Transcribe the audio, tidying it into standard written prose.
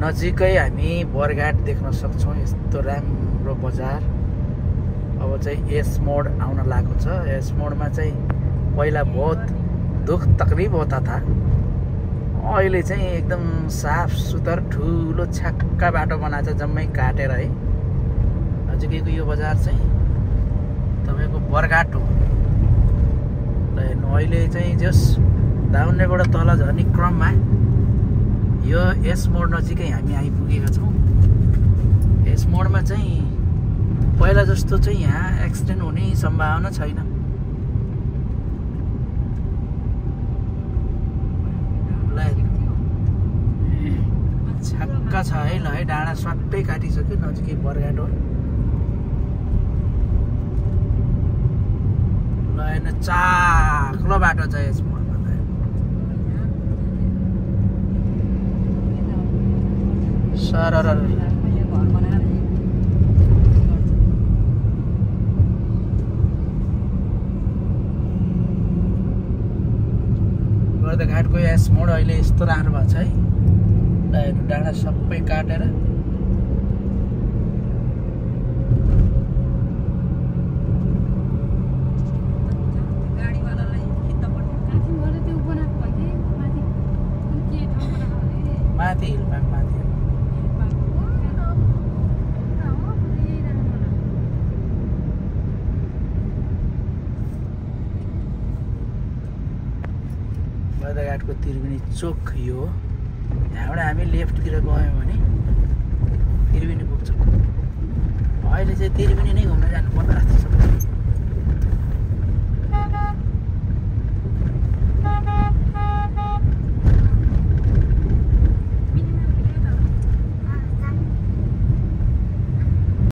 नजिकै हामी बरघाट देख्न सक्छौँ। यस्तो राम्रो बजार। अब चाहिँ यस मोड आउन लागेको छ। यस मोडमा चाहिँ पहिला बहुत दुख तकलिफ होता था, अहिले चाहिँ एकदम साफ सुथर ठुलो छ्याक्का बाटो बनाएको छ, जम्मै काटेर है। नजिकैको यो बजार चाहिँ तपाईँको बरघाट हो। र हेर्नु अहिले चाहिँ जस दाउन्नेबाट तल झर्ने क्रममा यो यस मोड नजिकै हामी आइपुगेका छौँ। यस मोडमा चाहिँ पहिला जस्तो चाहिँ यहाँ एक्सिडेन्ट हुने सम्भावना छैन। छक्का छ है। ल है, डाँडा स्वाट्टै काटिसक्यो। नजिकै बरघाट हो। ल हेर्नु चाक्लो बाटो छ यस मोडमा। सरर बर्दघाटको यस मोड अहिले यस्तो राम्रो भएको छ है। हेर्नु डाँडा सबै काटेर माथि बर्दघाटको त्रिवेणी चोक यो हो। यहाँबाट हामी लेफ्टतिर गयौँ भने त्रिवेणी पुग्छौँ। अहिले चाहिँ त्रिवेणी नै घुम्न जानुपर्ला जस्तो छ।